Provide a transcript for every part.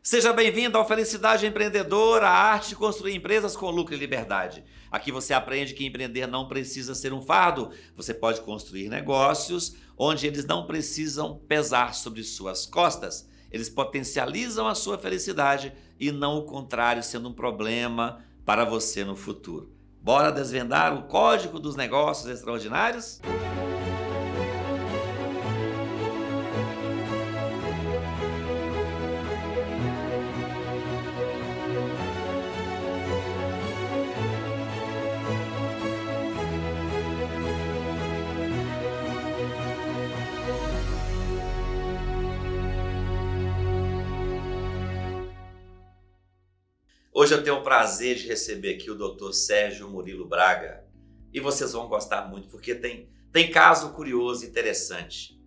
Seja bem-vindo ao Felicidade Empreendedora, a arte de construir empresas com lucro e liberdade. Aqui você aprende que empreender não precisa ser um fardo. Você pode construir negócios onde eles não precisam pesar sobre suas costas. Eles potencializam a sua felicidade e não o contrário, sendo um problema para você no futuro. Bora desvendar o código dos negócios extraordinários? Hoje eu tenho o prazer de receber aqui o Dr. Sérgio Murilo Braga e vocês vão gostar muito porque tem caso curioso e interessante.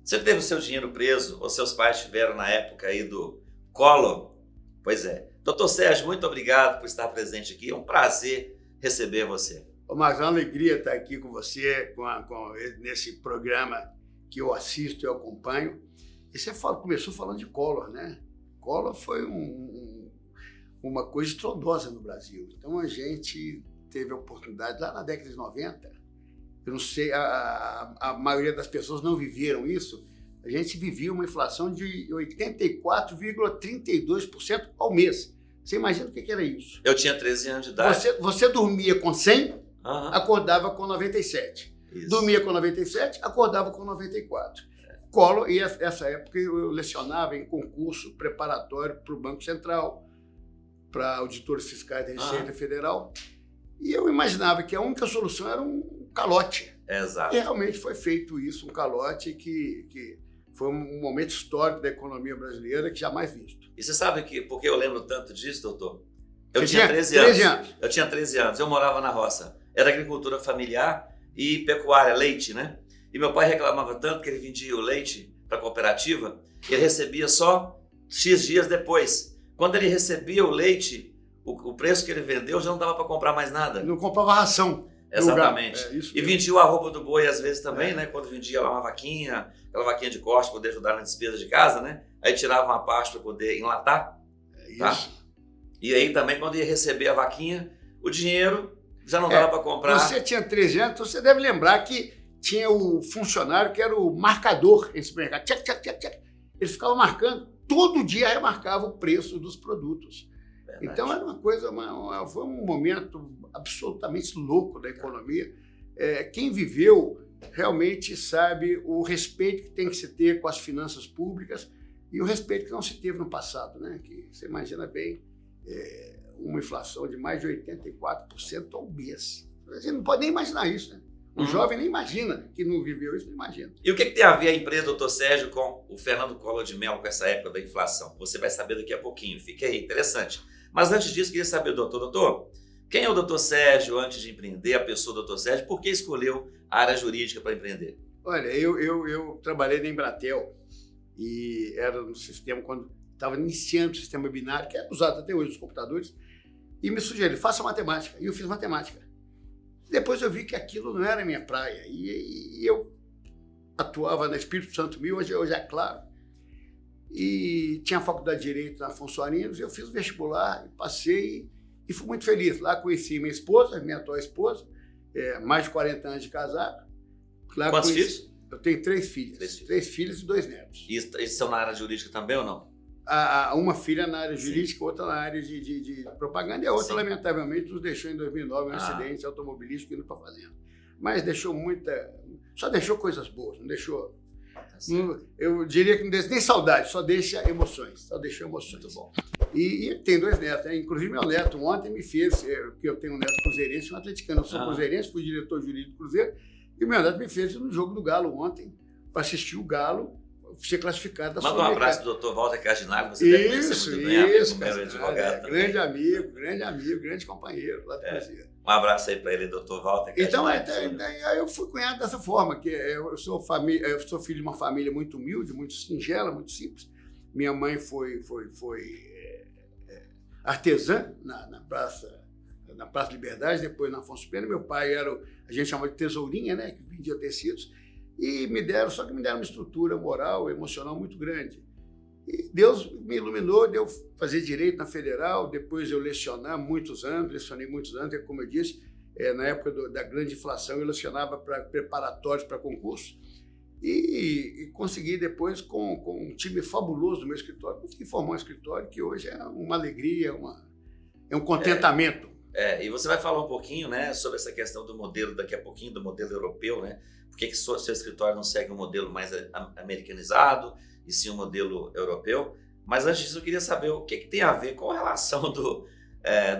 Você teve o seu dinheiro preso ou seus pais tiveram na época aí do Collor? Pois é. Dr. Sérgio, muito obrigado por estar presente aqui. É um prazer receber você. Mas é uma alegria estar aqui com você, nesse programa que eu assisto e acompanho. E você começou falando de Collor, né? Collor foi uma coisa estrondosa no Brasil. Então a gente teve a oportunidade, lá na década de 90, eu não sei, a maioria das pessoas não viveram isso, a gente vivia uma inflação de 84,32% ao mês. Você imagina o que era isso? Eu tinha 13 anos de idade. Você dormia com 100, acordava com 97. Isso. Dormia com 97, acordava com 94. Collor, e essa época eu lecionava em concurso preparatório para o Banco Central, para auditores fiscais da Receita Federal, e eu imaginava que a única solução era um calote. Exato. E realmente foi feito isso, um calote que foi um momento histórico da economia brasileira que jamais visto. E você sabe por que eu lembro tanto disso, doutor? Eu tinha 13 anos. Eu tinha 13 anos, eu morava na roça. Era agricultura familiar e pecuária, leite, né? E meu pai reclamava tanto que ele vendia o leite para a cooperativa e ele recebia só X dias depois. Quando ele recebia o leite, o preço que ele vendeu já não dava para comprar mais nada. Não comprava ração. Exatamente. E vendia o arroba do boi às vezes também, né? Quando vendia lá uma vaquinha, aquela vaquinha de corte para poder ajudar na despesa de casa, né? Aí tirava uma parte para poder enlatar. Tá? E aí também quando ia receber a vaquinha, o dinheiro já não dava para comprar. Você tinha 13 anos, então você deve lembrar que tinha o funcionário que era o marcador em supermercado. Tchac, tchac, tchac, tchac. Ele ficava marcando. Todo dia remarcava o preço dos produtos. Verdade. Então era uma coisa, foi um momento absolutamente louco da economia. Quem viveu realmente sabe o respeito que tem que se ter com as finanças públicas e o respeito que não se teve no passado, né? Que você imagina bem, uma inflação de mais de 84% ao mês. A gente não pode nem imaginar isso, né? O jovem nem imagina, que não viveu isso, não imagina. E o que tem a ver a empresa, doutor Sérgio, com o Fernando Collor de Mello, com essa época da inflação? Você vai saber daqui a pouquinho, fique aí, interessante. Mas antes disso, queria saber, doutor, quem é o doutor Sérgio antes de empreender, a pessoa doutor Sérgio, por que escolheu a área jurídica para empreender? Olha, eu trabalhei na Embratel e era no sistema, quando estava iniciando o sistema binário, que é usado até hoje nos computadores, e me sugeriram, faça matemática, e eu fiz matemática. Depois eu vi que aquilo não era minha praia e eu atuava na Espírito Santo Mil, hoje é claro, e tinha a faculdade de Direito na Afonso Arinos, eu fiz o vestibular, passei e fui muito feliz. Lá conheci minha esposa, minha atual esposa, mais de 40 anos de casado. Quantos filhos? Eu tenho 3 filhas, 3 filhos e 2 netos. E eles são na área jurídica também ou não? Uma filha na área jurídica, outra na área de propaganda, e a outra, lamentavelmente, nos deixou em 2009, um acidente automobilístico indo para a fazenda. Mas deixou só deixou coisas boas, não deixou... eu diria que não deixa nem saudade, só deixa emoções. Muito bom. E tem 2 netos, né? Inclusive meu neto ontem me fez, porque eu tenho um neto cruzeirense e um atleticano. Eu sou cruzeirense, fui diretor jurídico do Cruzeiro, e meu neto me fez no jogo do Galo ontem, para assistir o Galo ser classificado da Manda um abraço do doutor Walter Cardinale, você deve conhecer muito bem, meu advogado também. Grande amigo, grande companheiro lá do Cruzeiro. Um abraço aí para ele, doutor Walter Cardinale. Então, eu fui cunhado dessa forma, que eu sou filho de uma família muito humilde, muito singela, muito simples. Minha mãe foi artesã na Praça Liberdade, depois na Afonso Pena. Meu pai a gente chamava de tesourinha, né, que vendia tecidos. E me deram uma estrutura moral, emocional muito grande. E Deus me iluminou, deu fazer direito na Federal, depois eu lecionei muitos anos, como eu disse, na época da grande inflação, eu lecionava para preparatórios para concurso. E consegui depois, com um time fabuloso do meu escritório, consegui formar um escritório que hoje é uma alegria, é um contentamento. E você vai falar um pouquinho, né, sobre essa questão do modelo, daqui a pouquinho, do modelo europeu, né? Por que seu escritório não segue um modelo mais americanizado e sim um modelo europeu? Mas antes disso, eu queria saber o que tem a ver, qual a relação do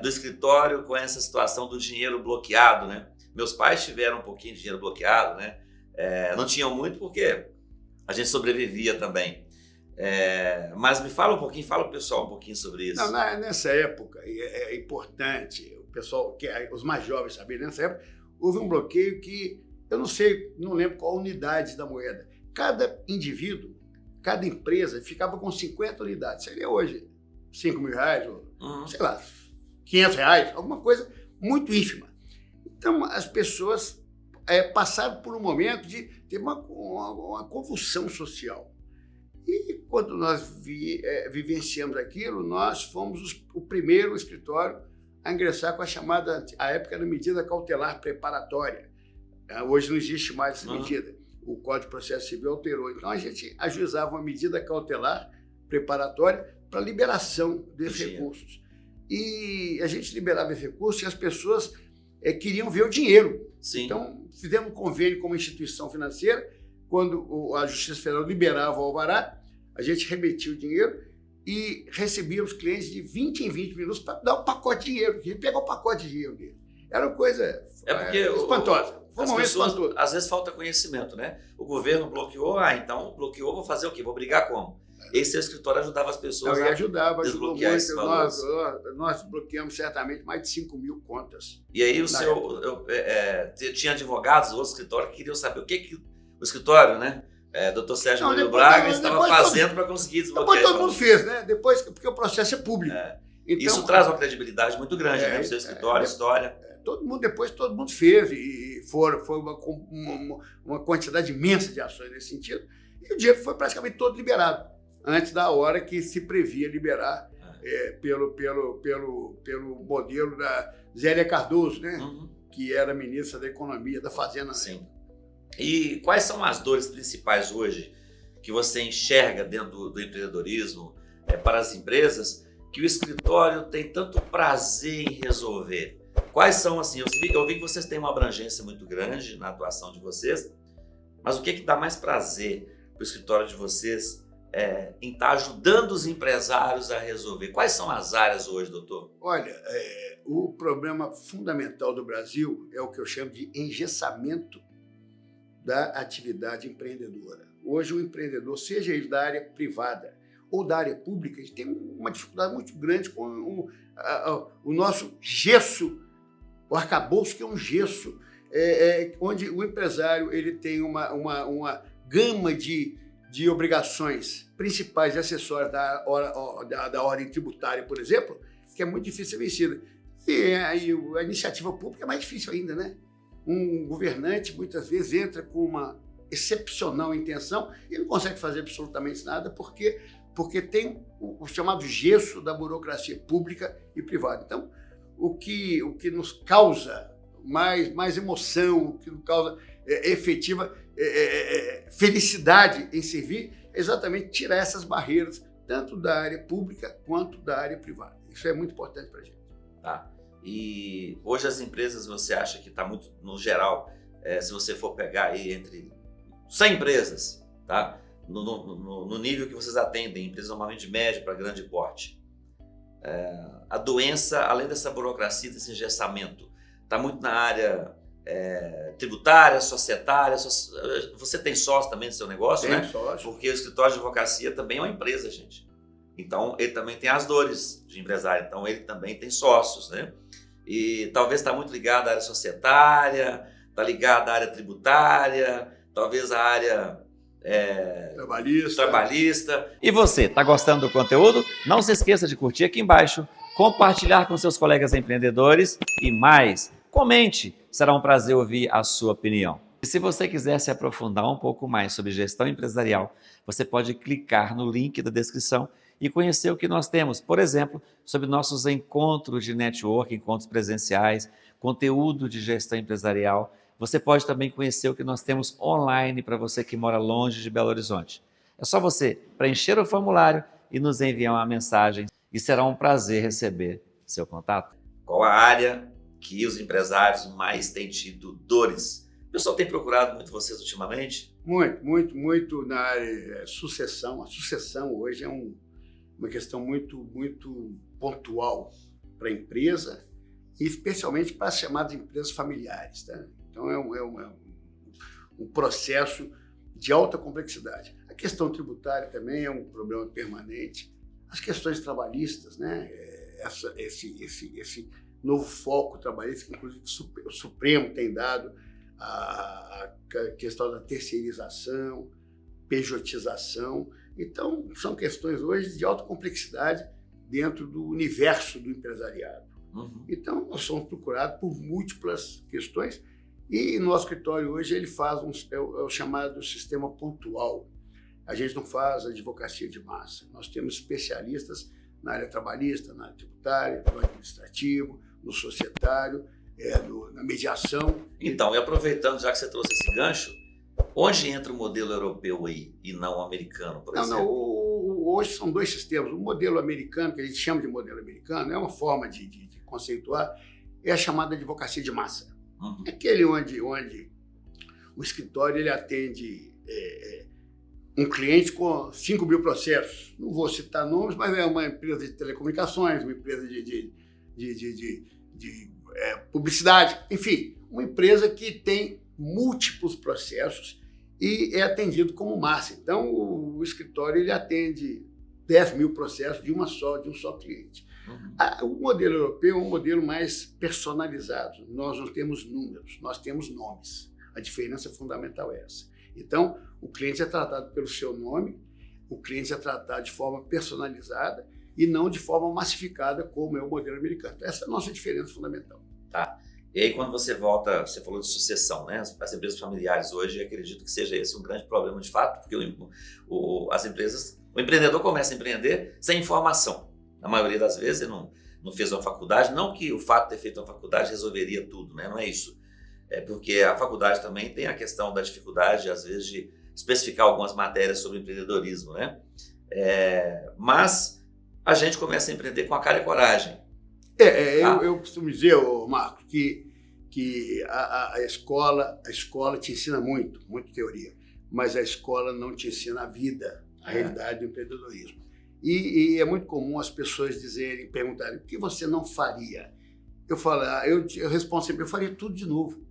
escritório com essa situação do dinheiro bloqueado, né? Meus pais tiveram um pouquinho de dinheiro bloqueado, né? Não tinham muito porque a gente sobrevivia também. Mas me fala um pouquinho, fala o pessoal um pouquinho sobre isso. Não, nessa época, é importante o pessoal, os mais jovens saberem, nessa época houve um bloqueio que eu não lembro qual unidade da moeda. Cada indivíduo, cada empresa ficava com 50 unidades. Seria hoje 5 mil reais, ou sei lá, 500 reais, alguma coisa muito ínfima. Então as pessoas passaram por um momento de ter uma convulsão social. E quando nós vivenciamos aquilo, nós fomos o primeiro escritório a ingressar com a chamada, à época era medida cautelar preparatória. Hoje não existe mais essa medida. O Código de Processo Civil alterou. Então a gente ajuizava uma medida cautelar preparatória para liberação desses recursos. E a gente liberava esse recurso e as pessoas queriam ver o dinheiro. Sim. Então fizemos um convênio com uma instituição financeira. Quando a Justiça Federal liberava o alvará, a gente remetia o dinheiro e recebia os clientes de 20 em 20 minutos para dar um pacote de dinheiro. A gente pegou o pacote de dinheiro dele. Era uma coisa espantosa. Foi um momento espantoso. Às vezes falta conhecimento, né? O governo bloqueou, então bloqueou, vou fazer o quê? Vou brigar como? Esse seu escritório ajudava as pessoas ajudava desbloquear esse valor. Nós bloqueamos certamente mais de 5 mil contas. E aí tinha advogados do outro escritório que queriam saber o que o escritório, né? Dr. Sérgio Murilo Braga estava fazendo para conseguir desbloquear. Depois todo mundo fez, né? Porque o processo é público. Então, isso traz uma credibilidade muito grande, né? O seu escritório, história. Todo mundo fez e foi uma quantidade imensa de ações nesse sentido. E o dinheiro foi praticamente todo liberado, antes da hora que se previa liberar pelo modelo da Zélia Cardoso, né? Que era ministra da Economia, da Fazenda. Sim. E quais são as dores principais hoje que você enxerga dentro do empreendedorismo para as empresas que o escritório tem tanto prazer em resolver? Quais são, assim, eu vi que vocês têm uma abrangência muito grande na atuação de vocês, mas o que dá mais prazer para o escritório de vocês em estar ajudando os empresários a resolver? Quais são as áreas hoje, doutor? Olha, o problema fundamental do Brasil é o que eu chamo de engessamento da atividade empreendedora. Hoje o empreendedor, seja ele da área privada ou da área pública, a gente tem uma dificuldade muito grande com o nosso gesso, o arcabouço, que é um gesso, onde o empresário ele tem uma gama de obrigações principais e acessórias da ordem tributária, por exemplo, que é muito difícil ser vencida. E a iniciativa pública é mais difícil ainda, né? Um governante, muitas vezes, entra com uma excepcional intenção e não consegue fazer absolutamente nada porque tem o chamado gesso da burocracia pública e privada. Então, o que nos causa mais emoção, o que nos causa efetiva felicidade em servir, é exatamente tirar essas barreiras, tanto da área pública quanto da área privada. Isso é muito importante para a gente. Tá. E hoje as empresas, você acha que está muito, no geral, se você for pegar aí entre 100 empresas, tá? No nível que vocês atendem, empresas normalmente de médio para grande porte, a doença, além dessa burocracia, desse engessamento, está muito na área tributária, societária. Você tem sócio também no seu negócio, né? Sócio. Porque o escritório de advocacia também é uma empresa, gente. Então, ele também tem as dores de empresário, então ele também tem sócios, né? E talvez está muito ligado à área societária, está ligado à área tributária, talvez à área trabalhista. E você, está gostando do conteúdo? Não se esqueça de curtir aqui embaixo, compartilhar com seus colegas empreendedores e mais, comente, será um prazer ouvir a sua opinião. E se você quiser se aprofundar um pouco mais sobre gestão empresarial, você pode clicar no link da descrição e conhecer o que nós temos, por exemplo, sobre nossos encontros de network, encontros presenciais, conteúdo de gestão empresarial. Você pode também conhecer o que nós temos online para você que mora longe de Belo Horizonte. É só você preencher o formulário e nos enviar uma mensagem e será um prazer receber seu contato. Qual a área que os empresários mais têm tido dores? O pessoal tem procurado muito vocês ultimamente? Muito na área sucessão. A sucessão hoje é uma questão muito pontual para a empresa, e especialmente para as chamadas empresas familiares. Tá? Então, é um processo de alta complexidade. A questão tributária também é um problema permanente. As questões trabalhistas, né? Esse novo foco trabalhista, que inclusive o Supremo tem dado, a questão da terceirização, pejotização. Então, são questões hoje de alta complexidade dentro do universo do empresariado. Uhum. Então, nós somos procurados por múltiplas questões, e nosso escritório hoje ele faz o chamado sistema pontual. A gente não faz advocacia de massa. Nós temos especialistas na área trabalhista, na área tributária, no administrativo, no societário, na mediação. Então, e aproveitando, já que você trouxe esse gancho, onde entra o modelo europeu aí e não o americano, por exemplo? Hoje são dois sistemas. O modelo americano, que a gente chama de modelo americano, é uma forma de conceituar, é a chamada advocacia de massa. Uhum. É aquele onde o escritório ele atende um cliente com 5 mil processos. Não vou citar nomes, mas é uma empresa de telecomunicações, uma empresa de publicidade, enfim, uma empresa que tem múltiplos processos e é atendido como massa. Então, o escritório ele atende 10 mil processos de um só cliente. Uhum. O modelo europeu é um modelo mais personalizado. Nós não temos números, nós temos nomes. A diferença fundamental é essa. Então, o cliente é tratado pelo seu nome, o cliente é tratado de forma personalizada e não de forma massificada, como é o modelo americano. Essa é a nossa diferença fundamental. Tá. E aí, quando você volta, você falou de sucessão, né? As empresas familiares hoje, eu acredito que seja esse um grande problema de fato, porque as empresas, o empreendedor começa a empreender sem informação. Na maioria das vezes, ele não fez uma faculdade, não que o fato de ter feito uma faculdade resolveria tudo, né? Não é isso. É porque a faculdade também tem a questão da dificuldade, às vezes, de especificar algumas matérias sobre empreendedorismo, né? Mas a gente começa a empreender com a cara e coragem. Eu costumo dizer, Marcos, que a escola te ensina muito teoria, mas a escola não te ensina a vida, a realidade do empreendedorismo. E é muito comum as pessoas perguntarem, o que você não faria? Eu falo, eu respondo sempre, eu faria tudo de novo.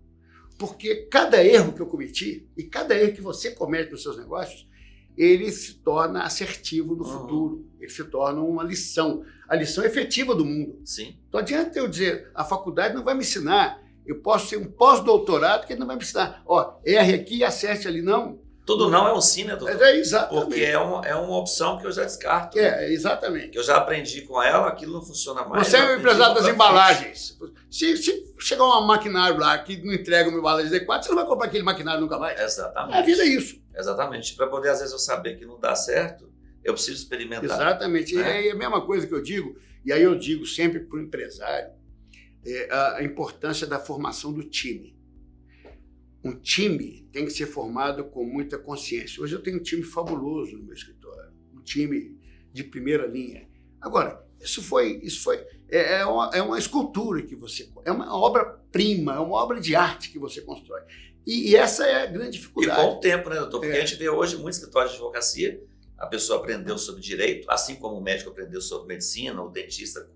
Porque cada erro que eu cometi e cada erro que você comete nos seus negócios, ele se torna assertivo no futuro, ele se torna uma lição, a lição efetiva do mundo. Sim. Não adianta eu dizer, a faculdade não vai me ensinar, eu posso ser um pós-doutorado que ele não vai me ensinar. Erre aqui e acerte ali, não. Tudo não é um sim, né, doutor? Exatamente. Porque é uma opção que eu já descarto. Exatamente. Que eu já aprendi com ela, aquilo não funciona mais. Você é o empresário das embalagens. Se chegar um maquinário lá que não entrega uma embalagem adequada, você não vai comprar aquele maquinário nunca mais. Exatamente. A vida é isso. Exatamente. Para poder, às vezes, eu saber que não dá certo, eu preciso experimentar. Exatamente. Né? E é a mesma coisa que eu digo, e aí eu digo sempre para o empresário, a importância da formação do time. Um time tem que ser formado com muita consciência. Hoje eu tenho um time fabuloso no meu escritório, um time de primeira linha. Agora, isso é uma escultura que você... É uma obra-prima, é uma obra de arte que você constrói. E essa é a grande dificuldade. E com o tempo, né, doutor? Porque a gente vê hoje muitos escritórios de advocacia, a pessoa aprendeu sobre direito, assim como o médico aprendeu sobre medicina, o dentista,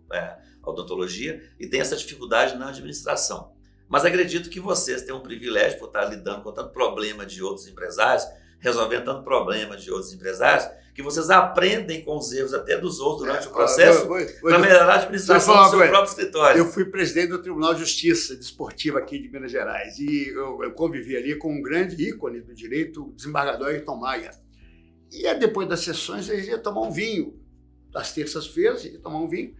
odontologia, e tem essa dificuldade na administração. Mas acredito que vocês têm um privilégio por estar lidando com tanto problema de outros empresários, resolvendo tanto problema de outros empresários, que vocês aprendem com os erros até dos outros durante o processo para melhorar a administração do seu próprio escritório. Eu fui presidente do Tribunal de Justiça Desportiva aqui de Minas Gerais e eu convivi ali com um grande ícone do direito, o desembargador Ayrton Maia. E depois das sessões, a gente ia tomar um vinho. Às terças-feiras, a gente ia tomar um vinho,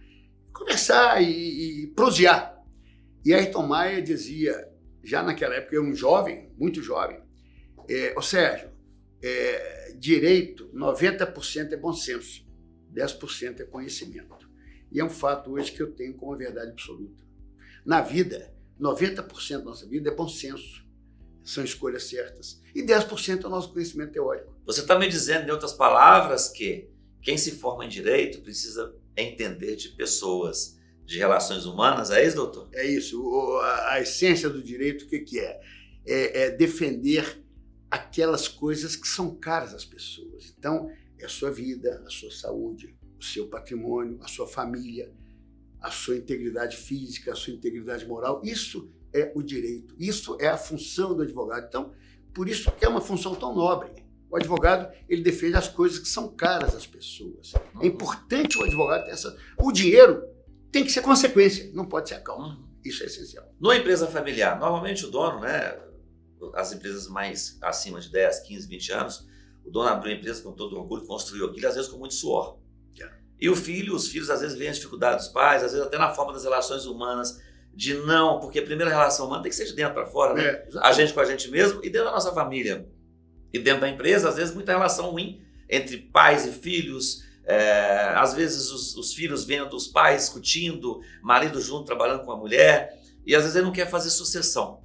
conversar e prosear. E Ayrton Maia dizia, já naquela época, eu era um jovem, muito jovem. Ô Sérgio, direito, 90% é bom senso, 10% é conhecimento. E é um fato hoje que eu tenho como verdade absoluta. Na vida, 90% da nossa vida é bom senso, são escolhas certas. E 10% é o nosso conhecimento teórico. Você está me dizendo, em outras palavras, que quem se forma em direito precisa entender de pessoas, de relações humanas, é isso, doutor? É isso. A essência do direito, o que é? É defender aquelas coisas que são caras às pessoas. Então, é a sua vida, a sua saúde, o seu patrimônio, a sua família, a sua integridade física, a sua integridade moral. Isso é o direito. Isso é a função do advogado. Então, por isso que é uma função tão nobre. O advogado, ele defende as coisas que são caras às pessoas. É importante o advogado ter essa... O dinheiro tem que ser consequência, não pode ser a causa. Isso é essencial. Numa empresa familiar, normalmente o dono, né, as empresas mais acima de 10, 15, 20 anos, o dono abriu a empresa com todo orgulho, construiu aquilo, às vezes com muito suor. E os filhos às vezes veem a dificuldade dos pais, às vezes até na forma das relações humanas, de não, porque a primeira relação humana tem que ser de dentro para fora, né? A gente com a gente mesmo e dentro da nossa família. E dentro da empresa, às vezes, muita relação ruim entre pais e filhos. Às vezes os filhos vendo os pais discutindo, marido junto trabalhando com a mulher, e às vezes ele não quer fazer sucessão.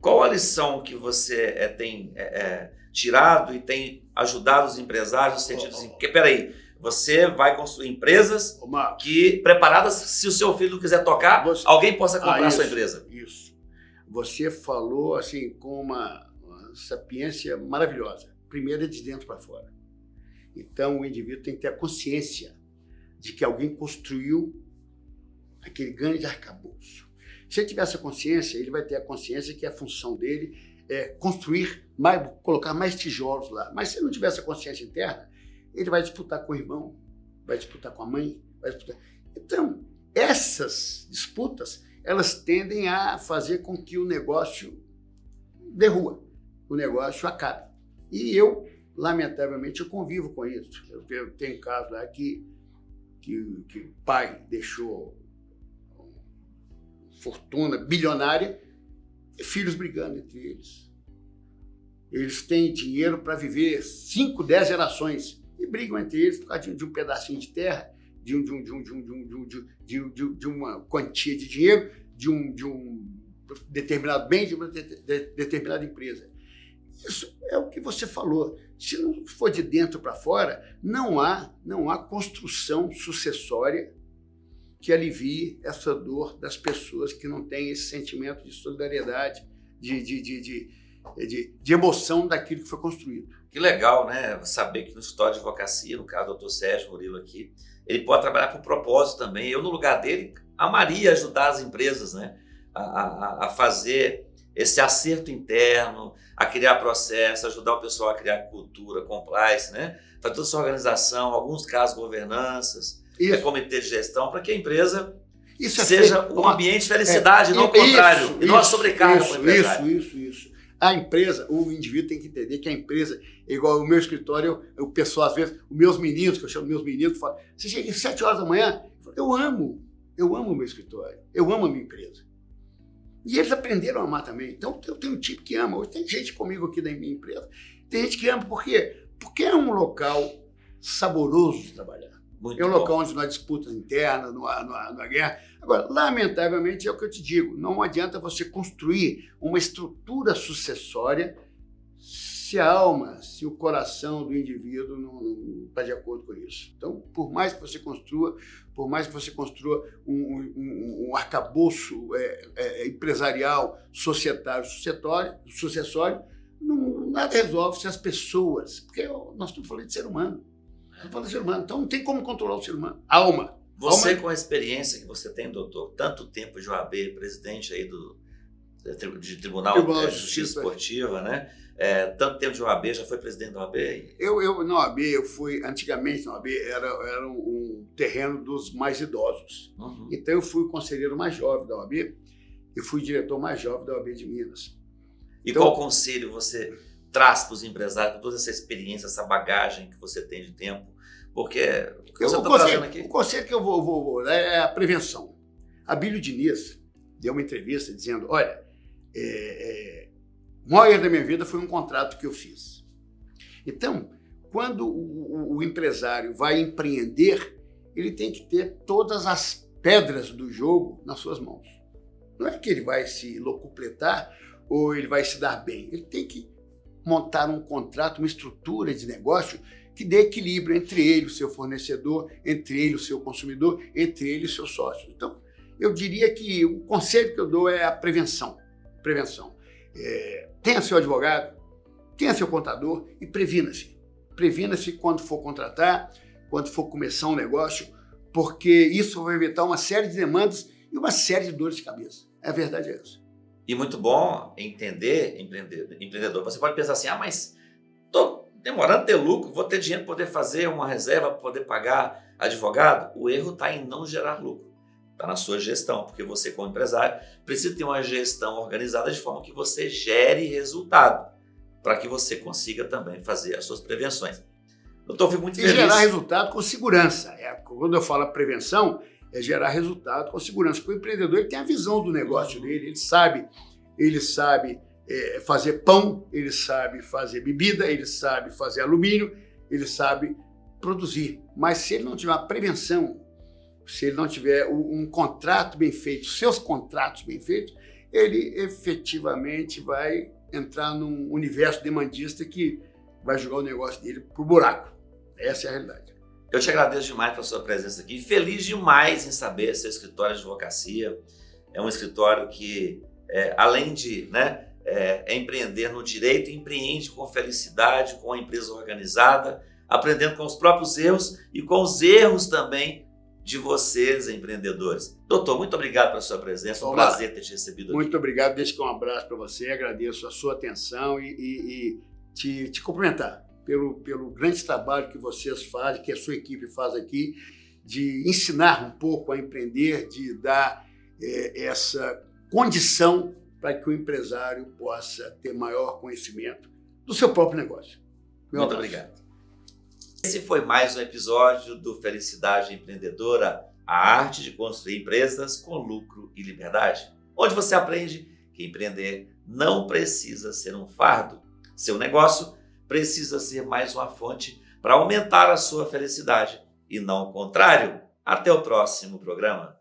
Qual a lição que você tem tirado e tem ajudado os empresários no sentido assim, porque peraí, você vai construir empresas que preparadas, se o seu filho não quiser tocar, alguém possa comprar a sua empresa. Isso. Você falou assim com uma sapiência maravilhosa. Primeiro é de dentro para fora. Então o indivíduo tem que ter a consciência de que alguém construiu aquele grande arcabouço. Se ele tiver essa consciência, ele vai ter a consciência que a função dele é construir mais, colocar mais tijolos lá. Mas se ele não tiver essa consciência interna, ele vai disputar com o irmão, vai disputar com a mãe, vai disputar. Então, essas disputas, elas tendem a fazer com que o negócio dê rua, o negócio acabe. E eu, lamentavelmente, eu convivo com isso. Eu tenho casos lá que o pai deixou fortuna bilionária e filhos brigando entre eles. Eles têm dinheiro para viver 5, 10 gerações e brigam entre eles por causa de um pedacinho de terra, de uma quantia de dinheiro, de um determinado bem, de uma determinada empresa. Isso é o que você falou. Se não for de dentro para fora, não há construção sucessória que alivie essa dor das pessoas que não têm esse sentimento de solidariedade, de emoção daquilo que foi construído. Que legal, né? Saber que no escritório de advocacia, no caso do Dr. Sérgio Murilo aqui, ele pode trabalhar com propósito também. Eu, no lugar dele, amaria ajudar as empresas, né? A fazer esse acerto interno, a criar processo, ajudar o pessoal a criar cultura, compliance, né? Fazer toda essa organização, alguns casos governanças, comitê de gestão, para que a empresa seja um ambiente de felicidade, não o contrário, e não a sobrecarga para o empresário. Isso. A empresa, o indivíduo tem que entender que a empresa, igual o meu escritório, o pessoal, às vezes, os meus meninos, que eu chamo meus meninos, falam, você chega às 7 horas da manhã, eu amo o meu escritório, eu amo a minha empresa. E eles aprenderam a amar também. Então, eu tenho um tipo que ama. Hoje tem gente comigo aqui da minha empresa, tem gente que ama, por quê? Porque é um local saboroso de trabalhar. É um local onde não há disputas internas, não há guerra. Agora, lamentavelmente, é o que eu te digo, não adianta você construir uma estrutura sucessória se a alma, se o coração do indivíduo não está de acordo com isso. Então, por mais que você construa um arcabouço empresarial, societário, sucessório, nada resolve se as pessoas, porque nós estamos falando de ser humano. Então não tem como controlar o ser humano. Alma. Você, com a experiência que você tem, doutor, tanto tempo de OAB, presidente aí de Tribunal de Justiça Esportiva, né? Tanto tempo de OAB, já foi presidente da OAB? Na OAB, antigamente na OAB era um terreno dos mais idosos. Uhum. Então eu fui o conselheiro mais jovem da OAB e fui diretor mais jovem da OAB de Minas. E qual conselho você traz para os empresários, com toda essa experiência, essa bagagem que você tem de tempo? Porque você está trazendo aqui... O conselho que eu vou dar é a prevenção. Abílio Diniz deu uma entrevista dizendo, olha, o maior erro da minha vida foi um contrato que eu fiz. Então, quando o empresário vai empreender, ele tem que ter todas as pedras do jogo nas suas mãos. Não é que ele vai se locupletar ou ele vai se dar bem. Ele tem que montar um contrato, uma estrutura de negócio que dê equilíbrio entre ele, o seu fornecedor, entre ele, o seu consumidor, entre ele e o seu sócio. Então, eu diria que o conselho que eu dou é a prevenção. Tenha seu advogado, tenha seu contador e previna-se. Previna-se quando for contratar, quando for começar um negócio, porque isso vai evitar uma série de demandas e uma série de dores de cabeça. A verdade é essa. E muito bom entender, empreendedor. Você pode pensar assim, mas estou demorando a ter lucro, vou ter dinheiro para poder fazer uma reserva, para poder pagar advogado. O erro está em não gerar lucro. Está na sua gestão, porque você, como empresário, precisa ter uma gestão organizada de forma que você gere resultado, para que você consiga também fazer as suas prevenções. Doutor, fico muito feliz. E gerar resultado com segurança. Quando eu falo prevenção, é gerar resultado com segurança. Porque o empreendedor ele tem a visão do negócio dele, ele sabe fazer pão, ele sabe fazer bebida, ele sabe fazer alumínio, ele sabe produzir. Mas se ele não tiver uma prevenção, se ele não tiver um contrato bem feito, seus contratos bem feitos, ele efetivamente vai entrar num universo demandista que vai jogar o negócio dele pro buraco. Essa é a realidade. Eu te agradeço demais pela sua presença aqui. Feliz demais em saber seu escritório de advocacia. É um escritório que, além de empreender no direito, empreende com felicidade, com a empresa organizada, aprendendo com os próprios erros e com os erros também de vocês, empreendedores. Doutor, muito obrigado pela sua presença. Um prazer ter te recebido aqui. Muito obrigado. Deixa que um abraço para você. Agradeço a sua atenção e te cumprimentar pelo grande trabalho que vocês fazem, que a sua equipe faz aqui, de ensinar um pouco a empreender, de dar essa condição para que o empresário possa ter maior conhecimento do seu próprio negócio. Muito obrigado. Esse foi mais um episódio do Felicidade Empreendedora, a arte de construir empresas com lucro e liberdade, onde você aprende que empreender não precisa ser um fardo. Seu negócio precisa ser mais uma fonte para aumentar a sua felicidade e não o contrário. Até o próximo programa.